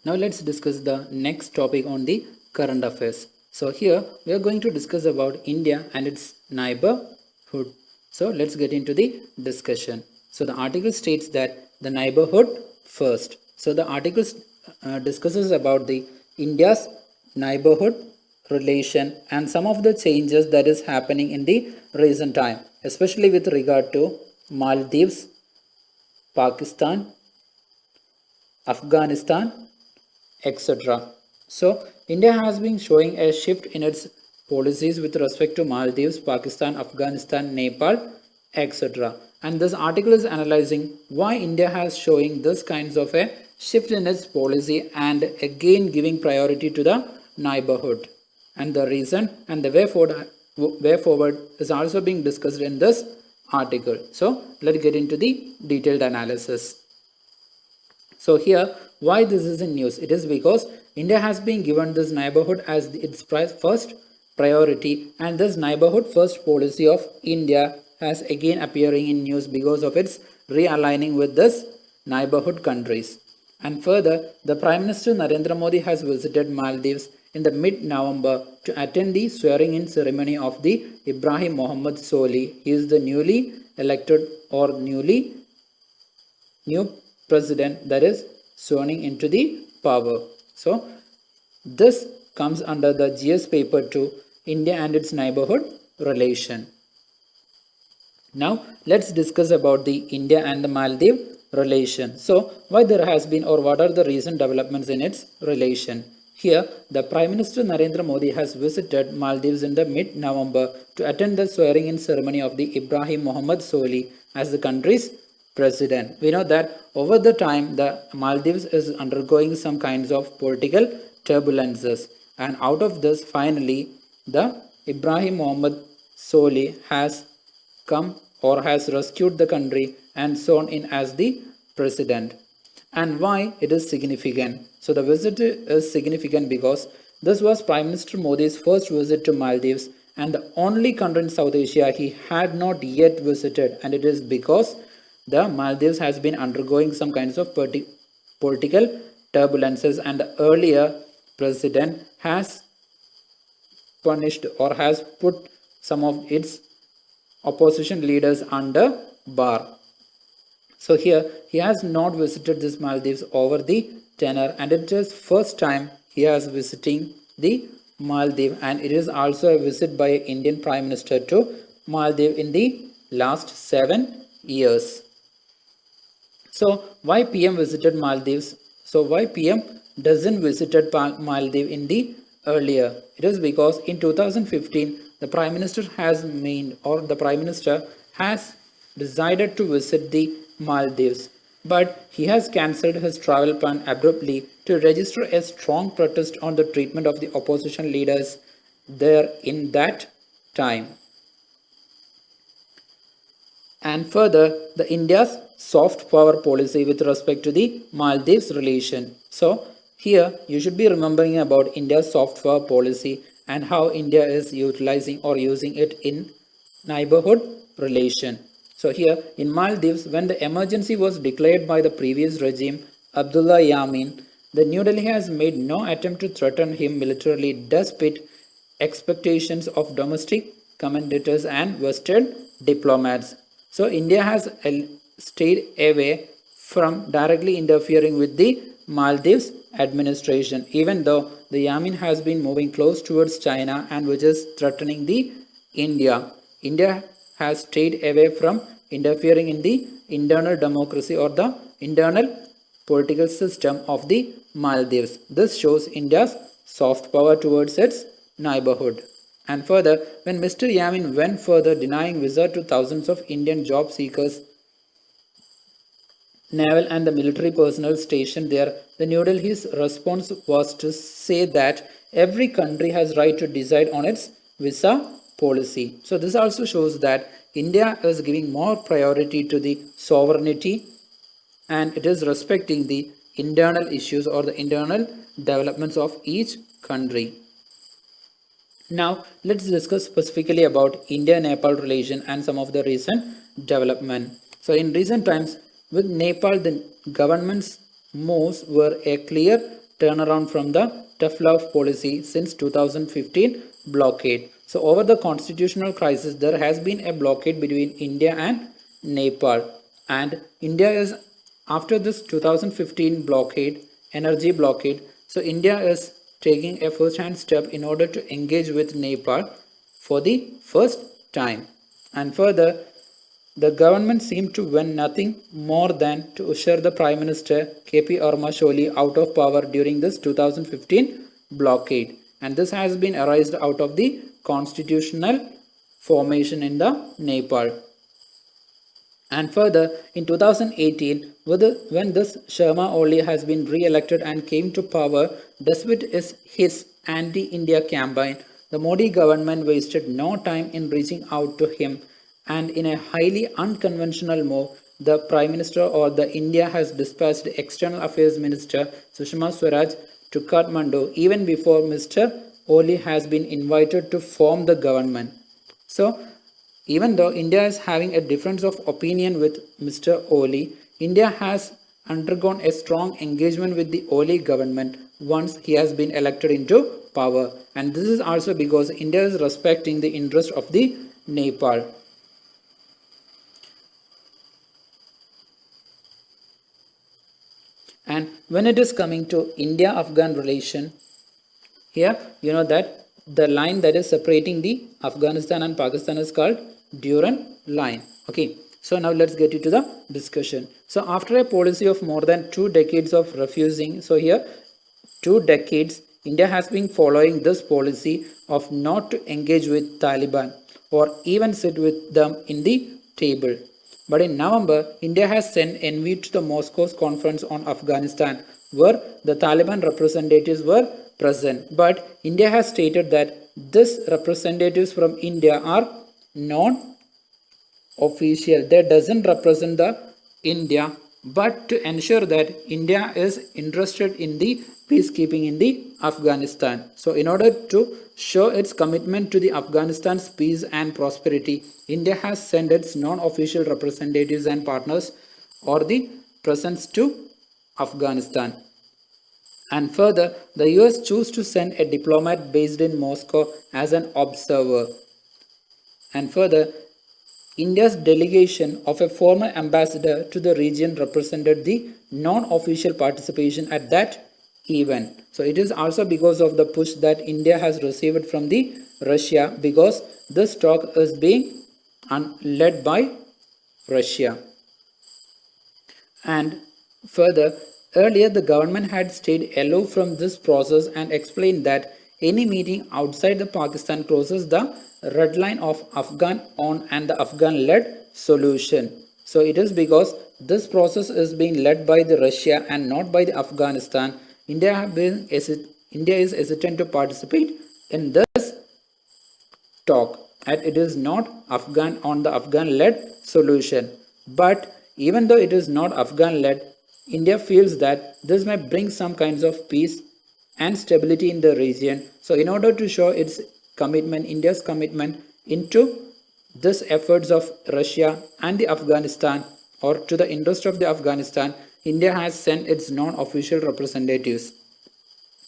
Now let's discuss the next topic on the current affairs. So here we are going to discuss about India and its neighborhood. So let's get into the discussion. So the article states that the neighborhood first. So the article discusses about the India's neighborhood relation and some of the changes that is happening in the recent time, especially with regard to Maldives, Pakistan, Afghanistan, etc. So, India has been showing a shift in its policies with respect to Maldives, Pakistan, Afghanistan, Nepal, etc. And this article is analyzing why India has showing this kinds of a shift in its policy and again giving priority to the neighborhood. And the reason and the way forward is also being discussed in this article. So, let's get into the detailed analysis. So here, why this is in news? It is because India has been given this neighborhood as its first priority, and this neighborhood first policy of India has again appearing in news because of its realigning with this neighborhood countries. And further, the Prime Minister Narendra Modi has visited Maldives in the mid-November to attend the swearing-in ceremony of the Ibrahim Mohammed Soli. He is the newly elected or new president that is sworn into the power. So this comes under the GS paper to India and its neighborhood relation. Now let's discuss about the India and the Maldives relation. So why there has been or what are the recent developments in its relation? Here, the Prime Minister Narendra Modi has visited Maldives in the mid-November to attend the swearing-in ceremony of the Ibrahim Mohammed Soli as the country's president. We know that over the time the Maldives is undergoing some kinds of political turbulences, and out of this finally the Ibrahim Mohammed Soli has come or has rescued the country and sworn in as the president. And why it is significant? So the visit is significant because this was Prime Minister Modi's first visit to Maldives and the only country in South Asia he had not yet visited, and it is because the Maldives has been undergoing some kinds of political turbulences, and the earlier president has punished or has put some of its opposition leaders under bar. So here he has not visited this Maldives over the tenure, and it is first time he is visiting the Maldives, and it is also a visit by Indian Prime Minister to Maldives in the last 7 years. So why PM visited Maldives? So why PM doesn't visited Maldives in the earlier? It is because in 2015 the Prime Minister has decided to visit the Maldives, but he has cancelled his travel plan abruptly to register a strong protest on the treatment of the opposition leaders there in that time. And further, the India's soft power policy with respect to the Maldives relation. So here you should be remembering about India's soft power policy and how India is utilizing or using it in neighborhood relation. So here in Maldives, when the emergency was declared by the previous regime, Abdullah Yamin, the New Delhi has made no attempt to threaten him militarily despite expectations of domestic commentators and Western diplomats. So India has stayed away from directly interfering with the Maldives administration, even though the Yamin has been moving close towards China and which is threatening the India. India has stayed away from interfering in the internal democracy or the internal political system of the Maldives. This shows India's soft power towards its neighborhood. And further, when Mr. Yamin went further denying visa to thousands of Indian job seekers, naval and the military personnel stationed there, the New Delhi's response was to say that every country has right to decide on its visa policy. So this also shows that India is giving more priority to the sovereignty and it is respecting the internal issues or the internal developments of each country. Now let's discuss specifically about India-Nepal relation and some of the recent development. So in recent times with Nepal, the government's moves were a clear turnaround from the tough love policy since 2015 blockade. So over the constitutional crisis, there has been a blockade between India and Nepal. And India is, after this 2015 blockade, energy blockade, so India is taking a first-hand step in order to engage with Nepal for the first time. And further, the government seemed to want nothing more than to usher the Prime Minister KP Soli out of power during this 2015 blockade. And this has been arised out of the constitutional formation in the Nepal. And further, in 2018, when this Sharma Oli has been re-elected and came to power, despite his anti-India campaign, the Modi government wasted no time in reaching out to him, and in a highly unconventional move, the Prime Minister or the India has dispatched External Affairs Minister Sushma Swaraj to Kathmandu even before Mr. Oli has been invited to form the government. So, even though India is having a difference of opinion with Mr. Oli, India has undergone a strong engagement with the Oli government once he has been elected into power. And this is also because India is respecting the interest of the Nepal. And when it is coming to India-Afghan relation, here you know that the line that is separating the Afghanistan and Pakistan is called Durand line. Okay, so now let's get into the discussion. So after a policy of more than 2 decades of refusing, so here 2 decades India has been following this policy of not to engage with Taliban or even sit with them in the table. But in November, India has sent envoy to the Moscow's conference on Afghanistan, where the Taliban representatives were present. But India has stated that these representatives from India are non-official. They doesn't represent the India, but to ensure that India is interested in the peacekeeping in the Afghanistan. So in order to show its commitment to the Afghanistan's peace and prosperity, India has sent its non-official representatives and partners or the presence to Afghanistan. And further, the US chose to send a diplomat based in Moscow as an observer. And further, India's delegation of a former ambassador to the region represented the non-official participation at that event. So it is also because of the push that India has received from the Russia, because this talk is being led by Russia. And further, earlier the government had stayed aloof from this process and explained that any meeting outside the Pakistan crosses the red line of Afghan on and the Afghan led solution. So it is because this process is being led by the Russia and not by the Afghanistan. India is hesitant to participate in this talk, and it is not Afghan on the Afghan led solution. But even though it is not Afghan led, India feels that this may bring some kinds of peace and stability in the region. So in order to show its commitment, India's commitment into this efforts of Russia and the Afghanistan, or to the interest of the Afghanistan, India has sent its non-official representatives.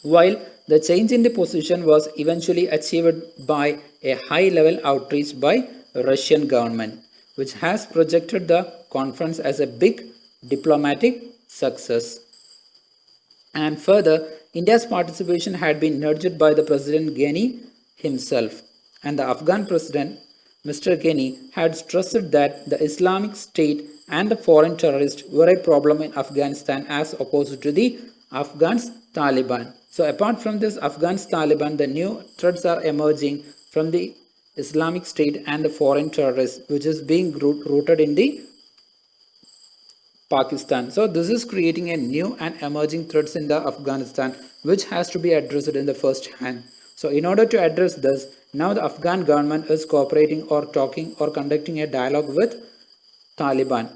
While the change in the position was eventually achieved by a high-level outreach by Russian government, which has projected the conference as a big diplomatic success. And further, India's participation had been nurtured by the President Ghani himself, and the Afghan President Mr. Ghani had stressed that the Islamic State and the foreign terrorists were a problem in Afghanistan as opposed to the Afghan Taliban. So apart from this Afghan Taliban, the new threats are emerging from the Islamic State and the foreign terrorists, which is being rooted in the Pakistan. So this is creating a new and emerging threats in the Afghanistan, which has to be addressed in the first hand. So in order to address this, now the Afghan government is cooperating or talking or conducting a dialogue with Taliban.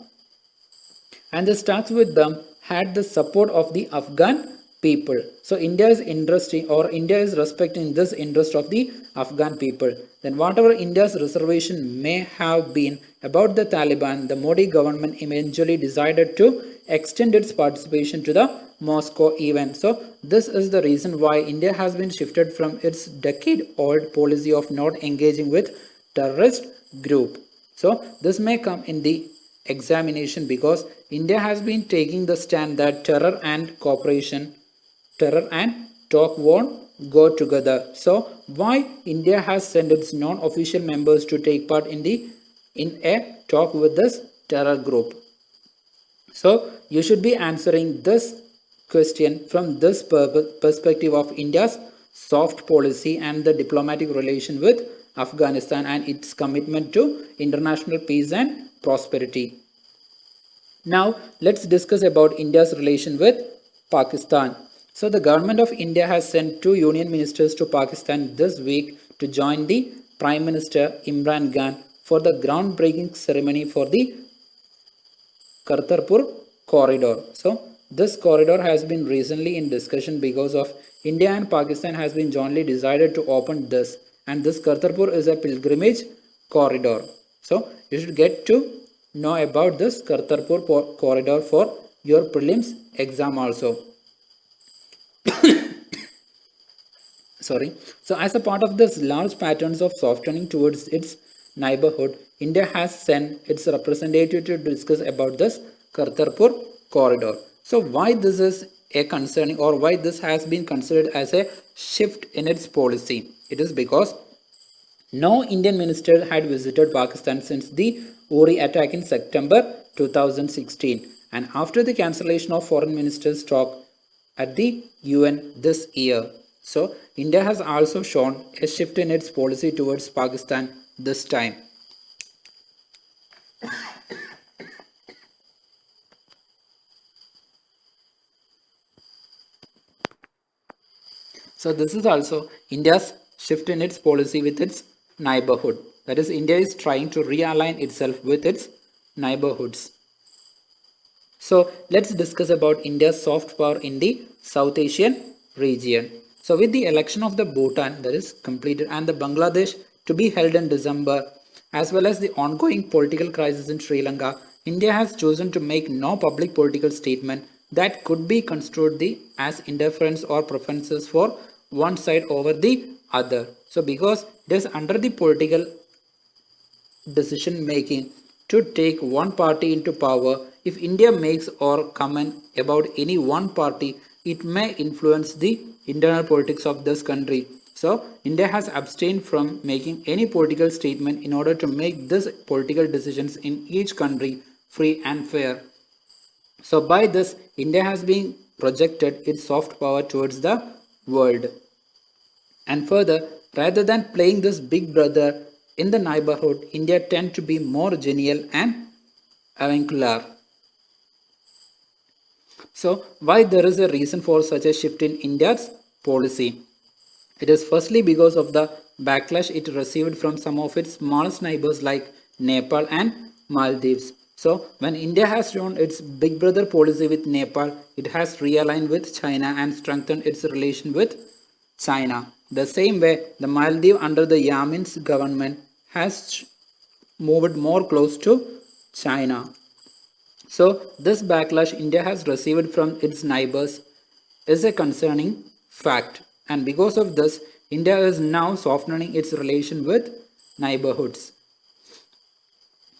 And the talks with them had the support of the Afghan people. So India is interesting, or India is respecting this interest of the Afghan people. Then whatever India's reservation may have been about the Taliban, the Modi government eventually decided to extend its participation to the Moscow event. So this is the reason why India has been shifted from its decade-old policy of not engaging with terrorist group. So this may come in the examination because India has been taking the stand that terror and talk won't go together. So why India has sent its non-official members to take part in a talk with this terror group? So you should be answering this question from this perspective of India's soft policy and the diplomatic relation with Afghanistan and its commitment to international peace and prosperity. Now let's discuss about India's relation with Pakistan. So the government of India has sent two union ministers to Pakistan this week to join the Prime Minister Imran Khan for the groundbreaking ceremony for the Kartarpur corridor. So this corridor has been recently in discussion because of India and Pakistan has been jointly decided to open this, and this Kartarpur is a pilgrimage corridor. So you should get to know about this Kartarpur corridor for your prelims exam also. Sorry. So as a part of this large patterns of softening towards its neighborhood, India has sent its representative to discuss about this Kartarpur corridor. So why this is a concerning or why this has been considered as a shift in its policy? It is because no Indian minister had visited Pakistan since the Uri attack in September 2016 and after the cancellation of foreign ministers talk at the UN this year. So India has also shown a shift in its policy towards Pakistan this time. So this is also India's shift in its policy with its neighborhood. That is, India is trying to realign itself with its neighborhoods. So let's discuss about India's soft power in the South Asian region. So with the election of the Bhutan that is completed and the Bangladesh to be held in December, as well as the ongoing political crisis in Sri Lanka, India has chosen to make no public political statement that could be construed as interference or preferences for one side over the other. So because it is under the political decision making to take one party into power, if India makes or comment about any one party, it may influence the internal politics of this country. So India has abstained from making any political statement in order to make these political decisions in each country free and fair. So by this, India has been projected its soft power towards the world. And further, rather than playing this big brother in the neighborhood, India tend to be more genial and avuncular. So why there is a reason for such a shift in India's policy? It is firstly because of the backlash it received from some of its smallest neighbors like Nepal and Maldives. So when India has shown its big brother policy with Nepal, it has realigned with China and strengthened its relation with China. The same way, the Maldives under the Yemen's government has moved more close to China. So this backlash India has received from its neighbors is a concerning fact, and because of this, India is now softening its relation with neighborhoods.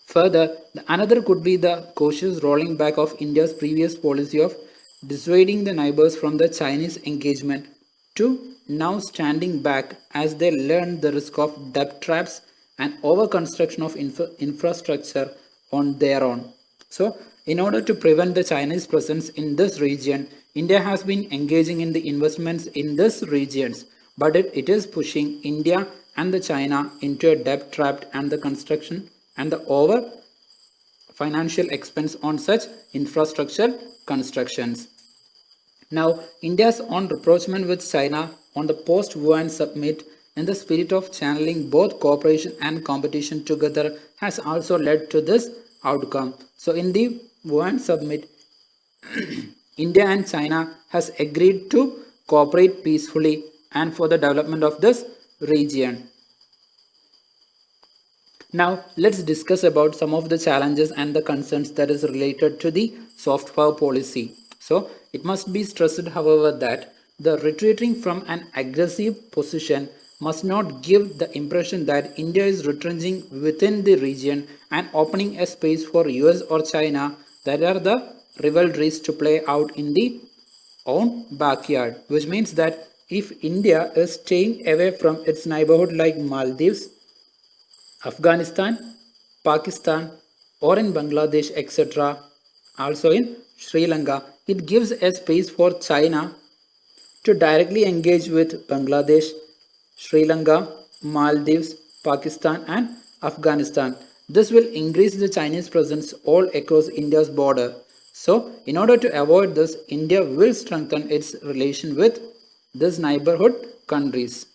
Further, another could be the cautious rolling back of India's previous policy of dissuading the neighbors from the Chinese engagement to now standing back as they learn the risk of debt traps and over construction of infrastructure on their own. So, in order to prevent the Chinese presence in this region, India has been engaging in the investments in these regions, but it is pushing India and the China into a debt trap and the construction and the over financial expense on such infrastructure constructions. Now, India's own rapprochement with China on the post-Wuhan summit in the spirit of channeling both cooperation and competition together has also led to this outcome. So, in the Wuhan summit, India and China has agreed to cooperate peacefully and for the development of this region. Now let's discuss about some of the challenges and the concerns that is related to the soft power policy. So it must be stressed, however, that the retreating from an aggressive position must not give the impression that India is retrenching within the region and opening a space for US or China that are the rivalries to play out in the own backyard, which means that if India is staying away from its neighborhood like Maldives, Afghanistan, Pakistan, or in Bangladesh, etc., also in Sri Lanka, it gives a space for China to directly engage with Bangladesh, Sri Lanka, Maldives, Pakistan, and Afghanistan. This will increase the Chinese presence all across India's border. So, in order to avoid this, India will strengthen its relation with these neighborhood countries.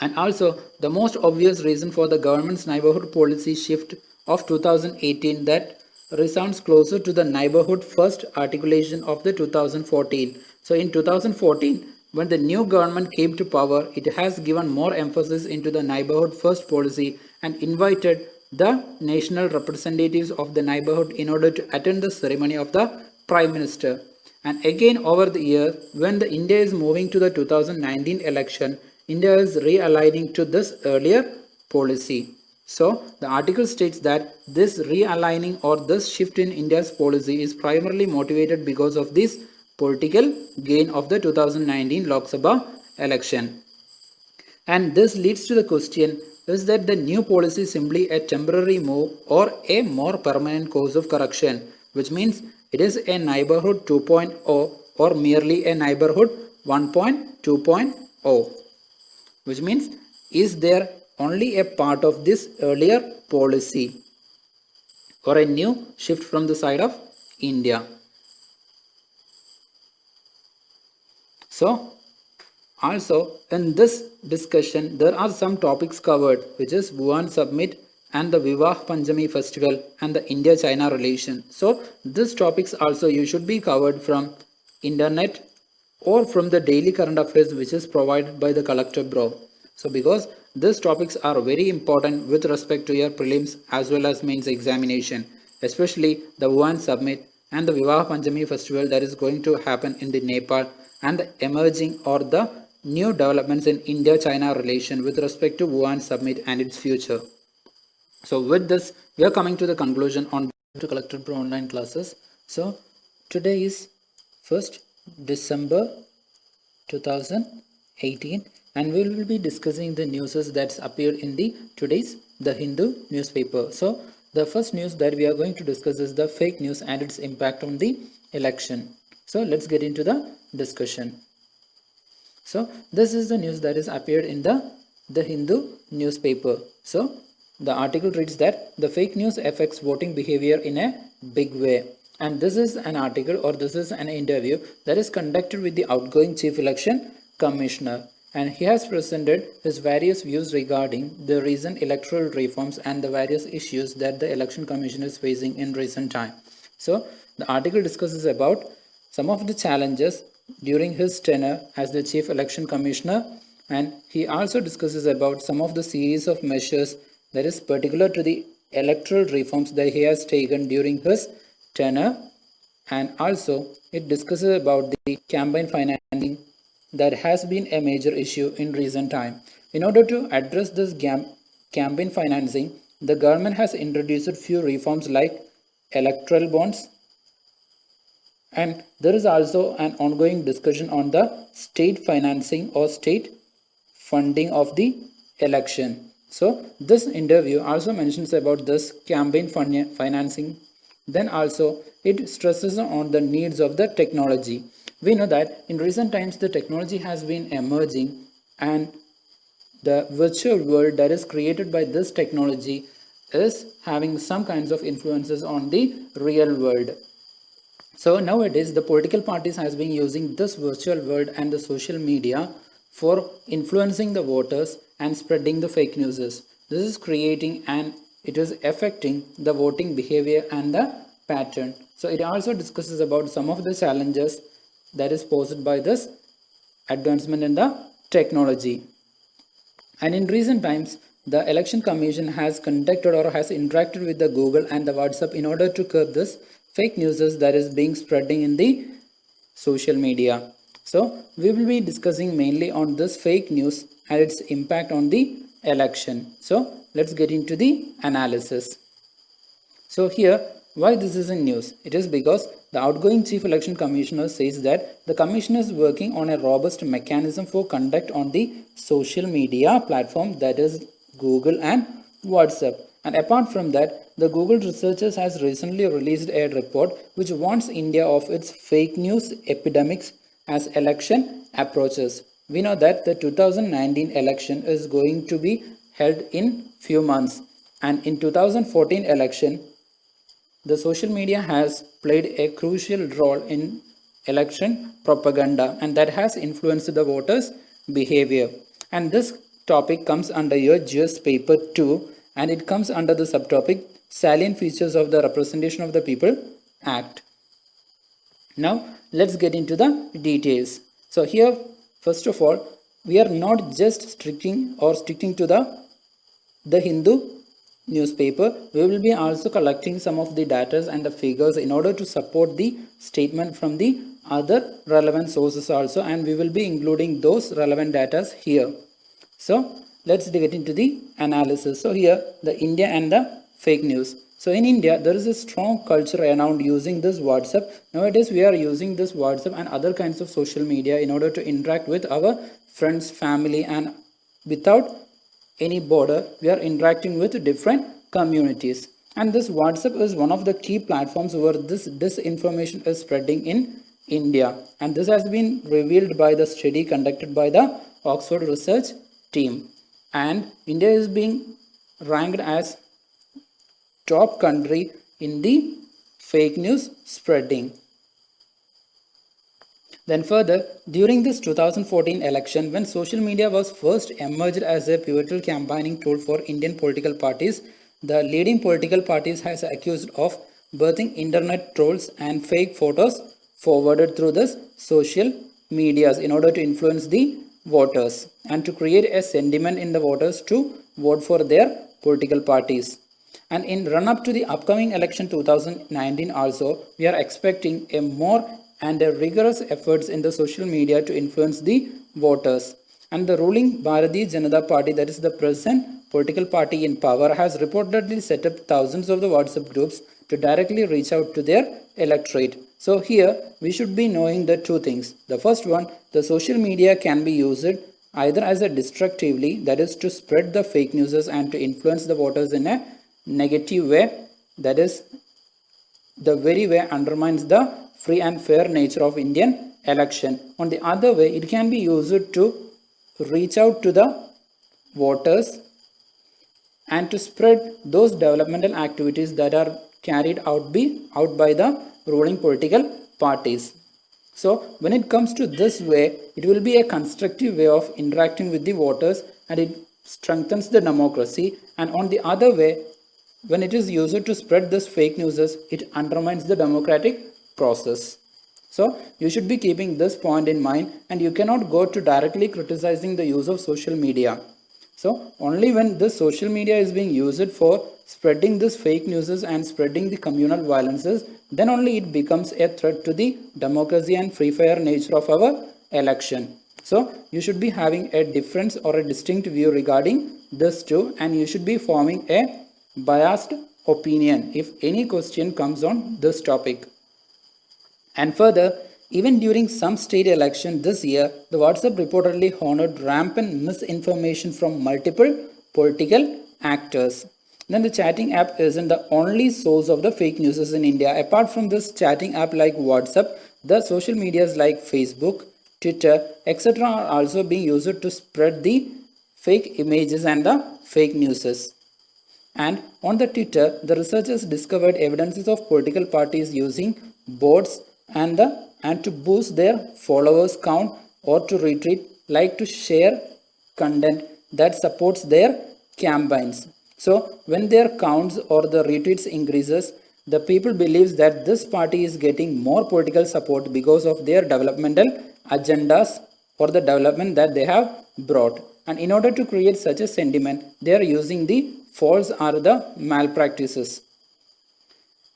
And also, the most obvious reason for the government's neighborhood policy shift of 2018 that resounds closer to the neighborhood first articulation of the 2014. So in 2014, when the new government came to power, it has given more emphasis into the neighborhood first policy and invited the national representatives of the neighborhood in order to attend the ceremony of the prime minister. And again over the year, when the India is moving to the 2019 election, India is realigning to this earlier policy. So the article states that this realigning or this shift in India's policy is primarily motivated because of this political gain of the 2019 Lok Sabha election. And this leads to the question, is that the new policy simply a temporary move or a more permanent course of correction, which means it is a neighborhood 2.0 or merely a neighborhood 1.2.0, which means is there only a part of this earlier policy or a new shift from the side of India. So also in this discussion there are some topics covered, which is Wuhan Summit and the Vivah Panchami festival and the India-China relation. So these topics also you should be covered from internet or from the daily current affairs which is provided by the collector bro. So because these topics are very important with respect to your prelims as well as mains examination, especially the Wuhan Summit and the Vivah Panchami festival that is going to happen in the Nepal and the emerging or the new developments in India-China relation with respect to Wuhan Summit and its future. So with this, we are coming to the conclusion on to Collected Pro online classes. So today is 1st December 2018 and we will be discussing the news that's appeared in the today's The Hindu newspaper. So the first news that we are going to discuss is the fake news and its impact on the election. So let's get into the discussion. So this is the news that is appeared in the Hindu newspaper. So the article reads that the fake news affects voting behavior in a big way. And this is an article or this is an interview that is conducted with the outgoing Chief Election Commissioner. And he has presented his various views regarding the recent electoral reforms and the various issues that the Election Commission is facing in recent time. So the article discusses about some of the challenges during his tenure as the Chief Election Commissioner, and he also discusses about some of the series of measures that is particular to the electoral reforms that he has taken during his tenure, and also it discusses about the campaign financing that has been a major issue in recent time. In order to address this campaign financing, the government has introduced few reforms like electoral bonds, and there is also an ongoing discussion on the state financing or state funding of the election. So this interview also mentions about this campaign financing. Then also it stresses on the needs of the technology. We know that in recent times the technology has been emerging and the virtual world that is created by this technology is having some kinds of influences on the real world. So nowadays the political parties has been using this virtual world and the social media for influencing the voters and spreading the fake news. This is creating and it is affecting the voting behavior and the pattern. So it also discusses about some of the challenges that is posed by this advancement in the technology. And in recent times, the Election Commission has conducted or has interacted with the Google and the WhatsApp in order to curb this fake news that is being spreading in the social media. So we will be discussing mainly on this fake news and its impact on the election. So let's get into the analysis. So here, why this is in news? It is because the outgoing Chief Election Commissioner says that the Commission is working on a robust mechanism for conduct on the social media platform, that is Google and WhatsApp. And apart from that, the Google researchers has recently released a report which warns India of its fake news epidemics as election approaches. We know that the 2019 election is going to be held in few months, and in 2014 election the social media has played a crucial role in election propaganda, and that has influenced the voters' behavior. And this topic comes under your GS paper 2, and it comes under the subtopic Salient Features of the Representation of the People Act. Now let's get into the details. So here, first of all, we are not just sticking to the Hindu newspaper. We will be also collecting some of the data and the figures in order to support the statement from the other relevant sources also, and we will be including those relevant data here. So let's get into the analysis. So here, the India and the fake news. So in India, there is a strong culture around using this WhatsApp. Nowadays, we are using this WhatsApp and other kinds of social media in order to interact with our friends, family, and without any border, we are interacting with different communities. And this WhatsApp is one of the key platforms where this disinformation is spreading in India. And this has been revealed by the study conducted by the Oxford research team. And India is being ranked as top country in the fake news spreading. Then further, during this 2014 election, when social media was first emerged as a pivotal campaigning tool for Indian political parties, the leading political parties has accused of birthing internet trolls and fake photos forwarded through the social medias in order to influence the voters and to create a sentiment in the voters to vote for their political parties. And in run-up to the upcoming election 2019 also, we are expecting a more and a rigorous efforts in the social media to influence the voters. And the ruling Bharatiya Janata Party, that is the present political party in power, has reportedly set up thousands of the WhatsApp groups to directly reach out to their electorate. So here we should be knowing the two things. The first one, the social media can be used either as a destructively, that is to spread the fake news and to influence the voters in a negative way, that is the very way undermines the free and fair nature of Indian election. On the other way, it can be used to reach out to the voters and to spread those developmental activities that are carried out by the ruling political parties. So when it comes to this way, it will be a constructive way of interacting with the voters and it strengthens the democracy. And on the other way, when it is used to spread this fake news, it undermines the democratic process. So you should be keeping this point in mind, and you cannot go to directly criticizing the use of social media. So only when this social media is being used for spreading this fake news and spreading the communal violences, then only it becomes a threat to the democracy and free fair nature of our election. So you should be having a difference or a distinct view regarding this too, and you should be forming a biased opinion if any question comes on this topic. And further, even during some state election this year, the WhatsApp reportedly honored rampant misinformation from multiple political actors. Then the chatting app isn't the only source of the fake news in India. Apart from this chatting app like WhatsApp, the social medias like Facebook, Twitter, etc. are also being used to spread the fake images and the fake news. And on the Twitter, the researchers discovered evidences of political parties using bots and to boost their followers count or to retweet, like to share content that supports their campaigns. So when their counts or the retweets increases, the people believes that this party is getting more political support because of their developmental agendas or the development that they have brought. And in order to create such a sentiment, they are using the false or the malpractices.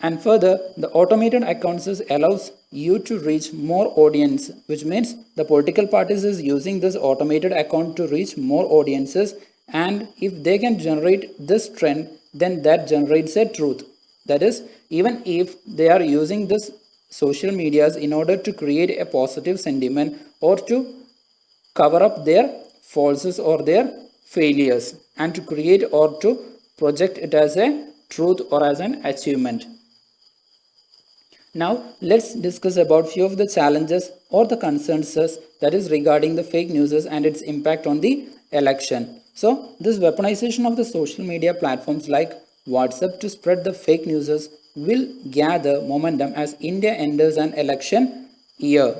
And further, the automated accounts allows you to reach more audience, which means the political parties is using this automated account to reach more audiences, and if they can generate this trend, then that generates a truth. That is, even if they are using this social medias in order to create a positive sentiment or to cover up their faults or their failures and to create or to project it as a truth or as an achievement. Now let's discuss about few of the challenges or the concerns that is regarding the fake news and its impact on the election. So this weaponization of the social media platforms like WhatsApp to spread the fake news will gather momentum as India enters an election year,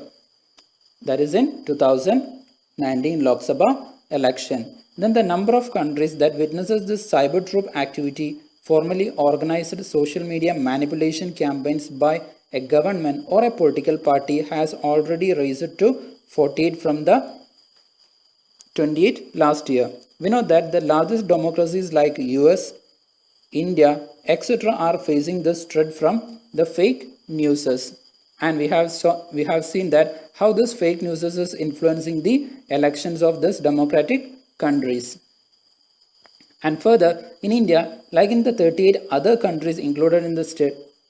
that is in 2019 Lok Sabha election. Then the number of countries that witnesses this cyber troop activity, formally organized social media manipulation campaigns by a government or a political party, has already raised to 48 from the 28 last year. We know that the largest democracies like US, India, etc. are facing this threat from the fake news. And we have seen that how this fake news is influencing the elections of this democratic countries. And further, in India, like in the 38 other countries included in the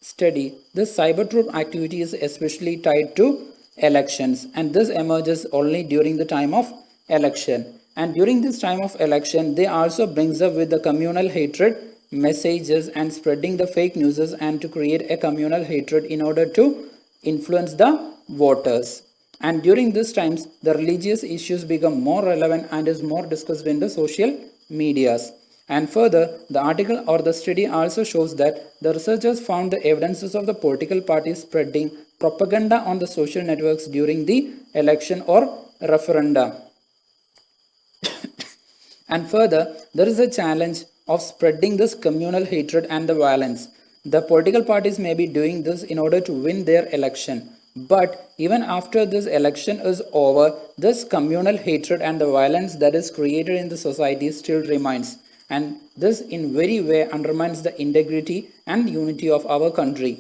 study, this cyber troop activity is especially tied to elections, and this emerges only during the time of election. And during this time of election, they also brings up with the communal hatred messages and spreading the fake news and to create a communal hatred in order to influence the voters. And during these times, the religious issues become more relevant and is more discussed in the social medias. And further, the article or the study also shows that the researchers found the evidences of the political parties spreading propaganda on the social networks during the election or referenda. And further, there is a challenge of spreading this communal hatred and the violence. The political parties may be doing this in order to win their election. But even after this election is over, this communal hatred and the violence that is created in the society still remains. And this in very way undermines the integrity and unity of our country.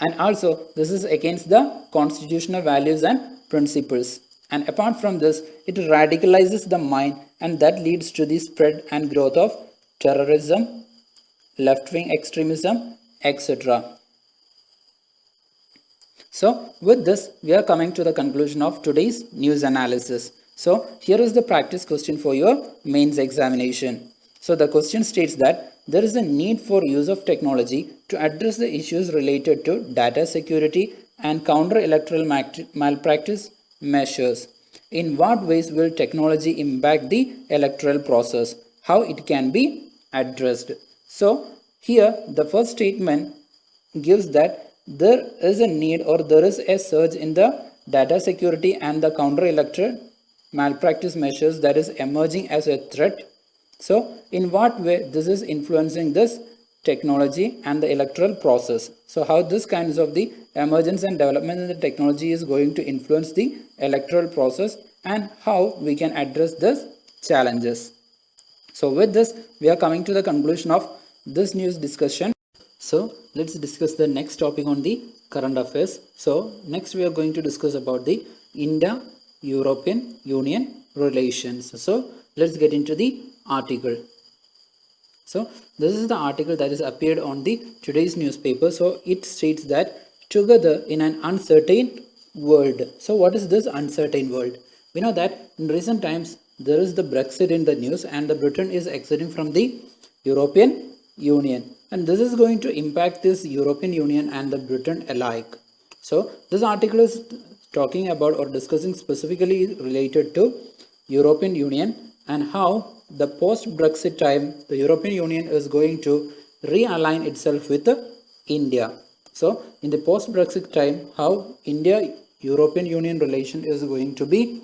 And also, this is against the constitutional values and principles. And apart from this, it radicalizes the mind, and that leads to the spread and growth of terrorism, left-wing extremism, etc. So with this, we are coming to the conclusion of today's news analysis. So here is the practice question for your mains examination. So the question states that there is a need for use of technology to address the issues related to data security and counter electoral malpractice measures. In what ways will technology impact the electoral process? How it can be addressed? So here the first statement gives that there is a need or there is a surge in the data security and the counter electoral malpractice measures that is emerging as a threat. So in what way this is influencing this technology and the electoral process? So how this kinds of the emergence and development in the technology is going to influence the electoral process and how we can address these challenges. So with this, we are coming to the conclusion of this news discussion. So let's discuss the next topic on the current affairs. So next we are going to discuss about the India-European Union relations. So let's get into the article. So this is the article that is appeared on the today's newspaper. So it states that together in an uncertain world. So what is this uncertain world? We know that in recent times there is the Brexit in the news and the Britain is exiting from the European Union, and this is going to impact this European Union and the Britain alike. So this article is talking about or discussing specifically related to European Union and how the post-Brexit time the European Union is going to realign itself with India. So in the post-Brexit time, how India-European Union relation is going to be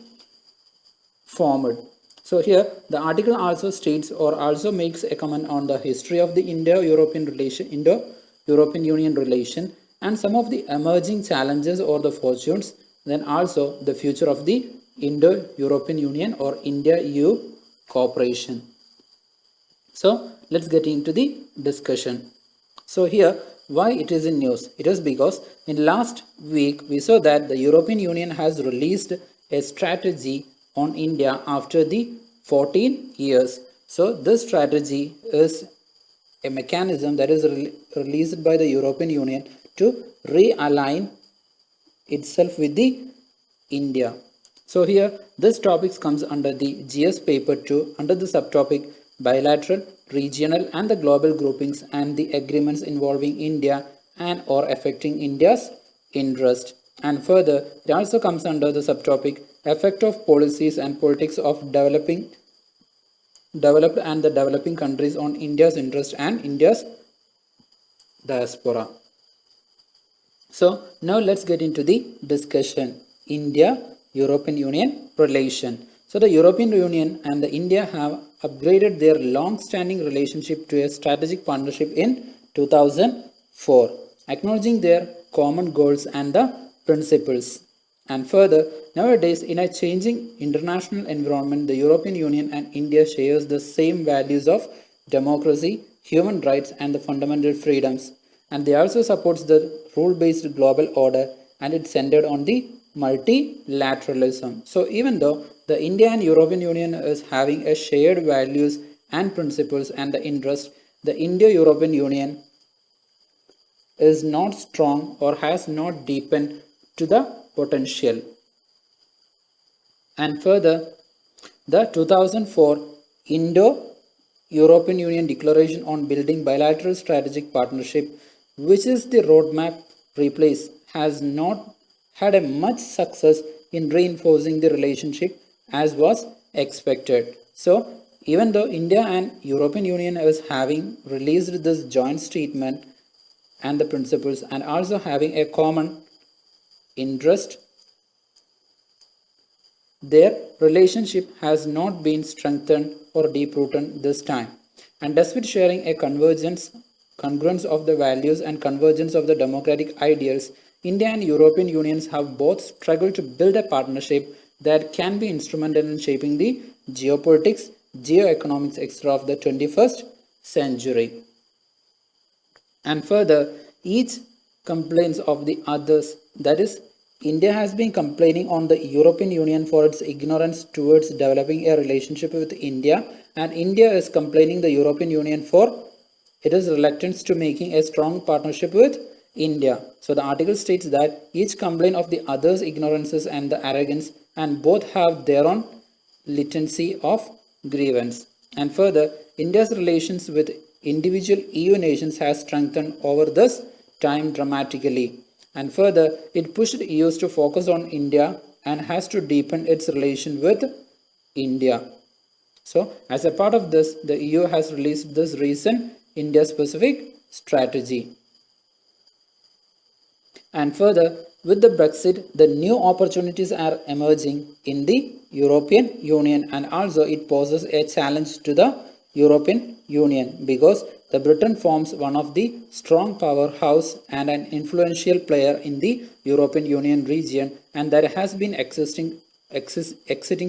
formed. So here the article also states or also makes a comment on the history of the Indo-European Union relation and some of the emerging challenges or the fortunes, then also the future of the Indo-European Union or India-EU cooperation. So let's get into the discussion. So here, why it is in news? It is because in last week we saw that the European Union has released a strategy on India after the 14 years. So this strategy is a mechanism that is released by the European Union to realign itself with the India. So here this topic comes under the GS paper 2 under the subtopic bilateral, regional and the global groupings and the agreements involving India and or affecting India's interest. And further it also comes under the subtopic effect of policies and politics of developed and the developing countries on India's interest and India's diaspora. So now let's get into the discussion. India-European Union relation. So the European Union and the India have upgraded their long-standing relationship to a strategic partnership in 2004, acknowledging their common goals and the principles. And further, nowadays in a changing international environment, the European Union and India shares the same values of democracy, human rights and the fundamental freedoms. And they also supports the rule-based global order and it's centered on the multilateralism. So even though the India and European Union is having a shared values and principles and the interest, the India-European Union is not strong or has not deepened to the potential. And further, the 2004 Indo-European Union Declaration on Building Bilateral Strategic Partnership, which is the roadmap replace, has not had a much success in reinforcing the relationship as was expected. So even though India and European Union is having released this joint statement and the principles and also having a common interest, their relationship has not been strengthened or deep-rooted this time. And despite sharing a congruence of the values and convergence of the democratic ideals, India and European Unions have both struggled to build a partnership that can be instrumental in shaping the geopolitics, geoeconomics, etc. of the 21st century. And further, each complains of the others. That is, India has been complaining on the European Union for its ignorance towards developing a relationship with India, and India is complaining the European Union for its reluctance to making a strong partnership with India. So the article states that each complain of the other's ignorances and the arrogance, and both have their own litany of grievance. And further, India's relations with individual EU nations has strengthened over this time dramatically. And further, it pushed EUs to focus on India and has to deepen its relation with India. So, as a part of this, the EU has released this recent India-specific strategy. And further, with the Brexit, the new opportunities are emerging in the European Union, and also it poses a challenge to the European Union because the Britain forms one of the strong powerhouse and an influential player in the European Union region, and that has been exiting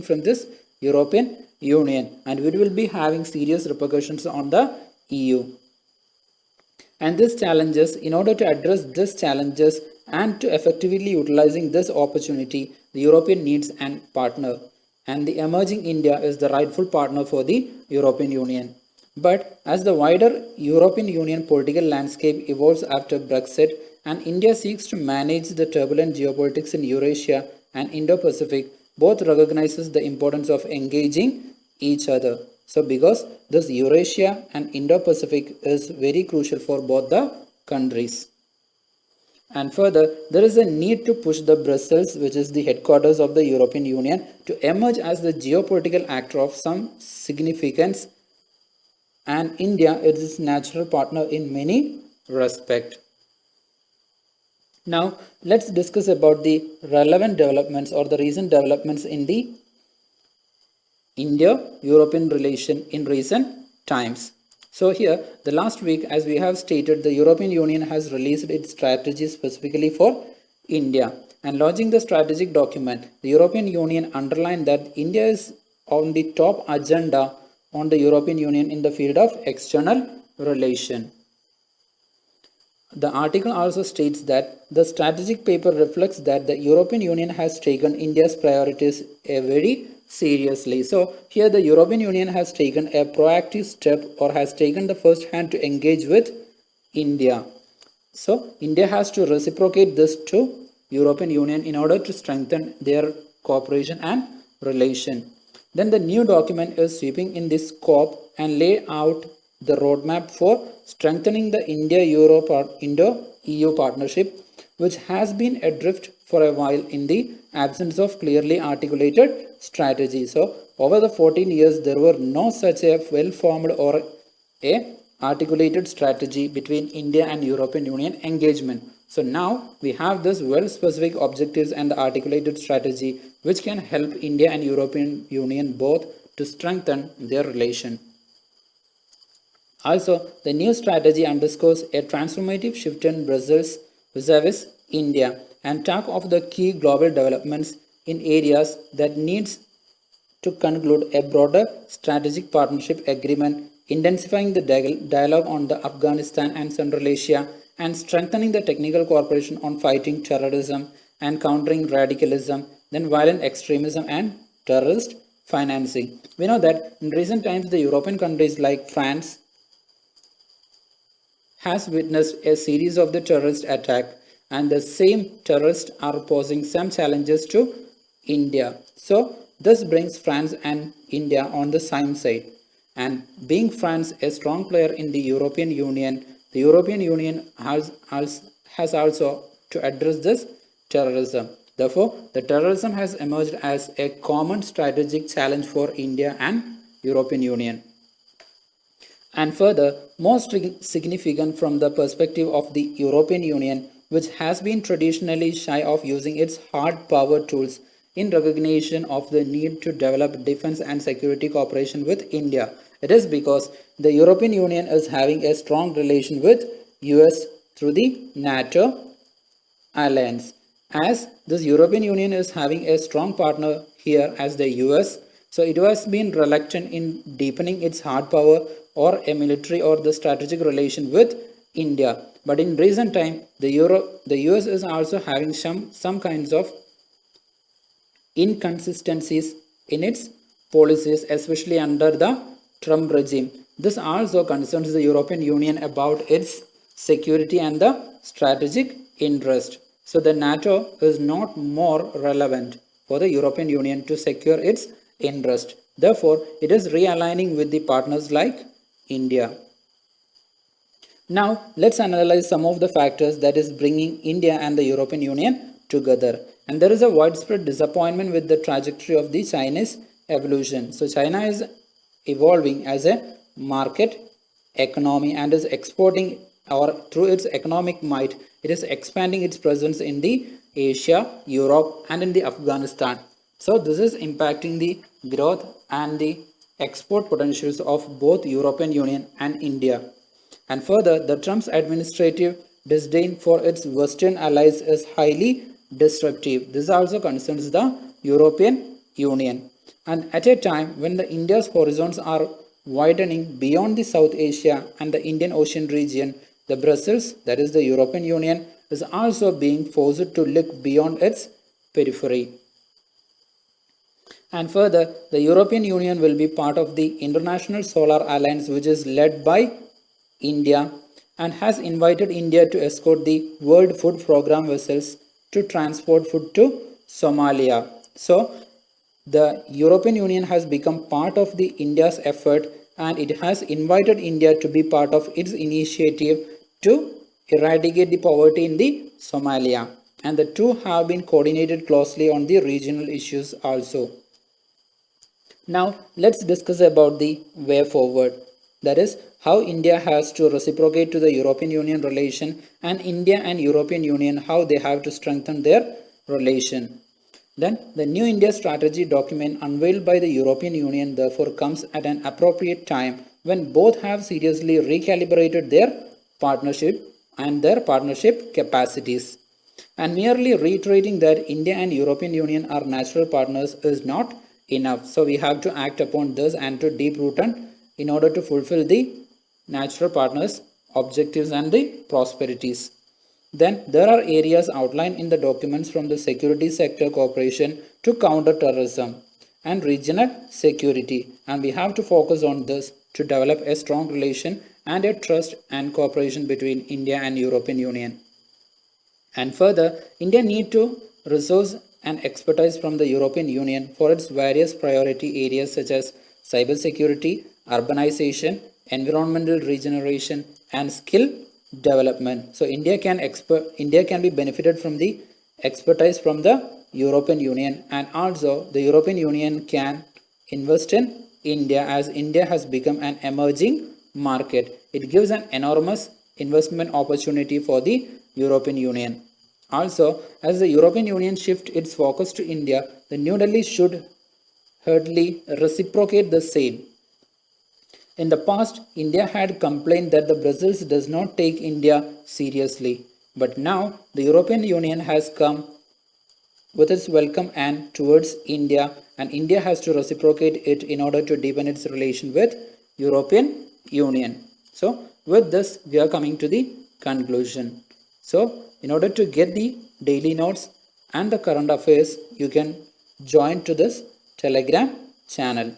from this European Union, and it will be having serious repercussions on the EU. And these challenges, in order to address these challenges and to effectively utilizing this opportunity, the European needs a partner, and the emerging India is the rightful partner for the European Union. But as the wider European Union political landscape evolves after Brexit and India seeks to manage the turbulent geopolitics in Eurasia and Indo-Pacific, both recognizes the importance of engaging each other. So because this Eurasia and Indo-Pacific is very crucial for both the countries. And further, there is a need to push the Brussels, which is the headquarters of the European Union, to emerge as the geopolitical actor of some significance, and India is its natural partner in many respects. Now, let's discuss about the relevant developments or the recent developments in the India-European relation in recent times. So here, the last week, as we have stated, the European Union has released its strategy specifically for India. And launching the strategic document, the European Union underlined that India is on the top agenda on the European Union in the field of external relation. The article also states that the strategic paper reflects that the European Union has taken India's priorities very seriously. So here the European Union has taken a proactive step or has taken the first hand to engage with India. So India has to reciprocate this to European Union in order to strengthen their cooperation and relation. Then the new document is sweeping in this scope and lay out the roadmap for strengthening the India-Europe or Indo-EU partnership, which has been adrift for a while in the absence of clearly articulated strategy. So over the 14 years, there were no such a well-formed or a articulated strategy between India and European Union engagement. So now we have this well specific objectives and articulated strategy which can help India and European Union both to strengthen their relation. Also, the new strategy underscores a transformative shift in Brazil's vis-a-vis India and talk of the key global developments in areas that needs to conclude a broader strategic partnership agreement, intensifying the dialogue on the Afghanistan and Central Asia, and strengthening the technical cooperation on fighting terrorism and countering radicalism, then violent extremism and terrorist financing. We know that in recent times the European countries like France has witnessed a series of the terrorist attack, and the same terrorists are posing some challenges to India. So this brings France and India on the same side. And being France a strong player in the European Union, the European Union has also to address this terrorism. Therefore, the terrorism has emerged as a common strategic challenge for India and European Union. And further, most significant from the perspective of the European Union, which has been traditionally shy of using its hard power tools in recognition of the need to develop defense and security cooperation with India. It is because the European Union is having a strong relation with US through the NATO alliance. As this European Union is having a strong partner here as the US, so it has been reluctant in deepening its hard power or a military or the strategic relation with India. But in recent time, the US is also having some kinds of inconsistencies in its policies, especially under the Trump regime. This also concerns the European Union about its security and the strategic interest. So the NATO is not more relevant for the European Union to secure its interest. Therefore, it is realigning with the partners like India. Now, let's analyze some of the factors that is bringing India and the European Union together. And there is a widespread disappointment with the trajectory of the Chinese evolution. So China is evolving as a market economy and is exporting, or through its economic might, it is expanding its presence in the Asia, Europe and in the Afghanistan. So this is impacting the growth and the export potentials of both European Union and India. And further, the Trump's administrative disdain for its Western allies is highly disruptive. This also concerns the European Union. And at a time when the India's horizons are widening beyond the South Asia and the Indian Ocean region, the Brussels, that is the European Union, is also being forced to look beyond its periphery. And further, the European Union will be part of the International Solar Alliance, which is led by India and has invited India to escort the World Food Programme vessels to transport food to Somalia. So, the European Union has become part of the India's effort, and it has invited India to be part of its initiative to eradicate the poverty in the Somalia. And the two have been coordinated closely on the regional issues also. Now, let's discuss about the way forward. That is, how India has to reciprocate to the European Union relation, and India and European Union, how they have to strengthen their relation. Then, the new India strategy document unveiled by the European Union therefore comes at an appropriate time when both have seriously recalibrated their partnership and their partnership capacities. And merely reiterating that India and European Union are natural partners is not enough. So we have to act upon this and to deep root in order to fulfill the natural partners objectives and the prosperities. Then there are areas outlined in the documents from the security sector cooperation to counter terrorism and regional security, and we have to focus on this to develop a strong relation and a trust and cooperation between India and European Union. And further, India need to resource and expertise from the European Union for its various priority areas such as cybersecurity, urbanization, environmental regeneration, and skill development. So India can be benefited from the expertise from the European Union, and also the European Union can invest in India as India has become an emerging market. It gives an enormous investment opportunity for the European Union. Also, as the European Union shifts its focus to India, the New Delhi should hardly reciprocate the same. In the past, India had complained that the Brussels does not take India seriously. But now, the European Union has come with its welcome and towards India, and India has to reciprocate it in order to deepen its relation with European Union. So, with this, we are coming to the conclusion. So, in order to get the daily notes and the current affairs, you can join to this Telegram channel.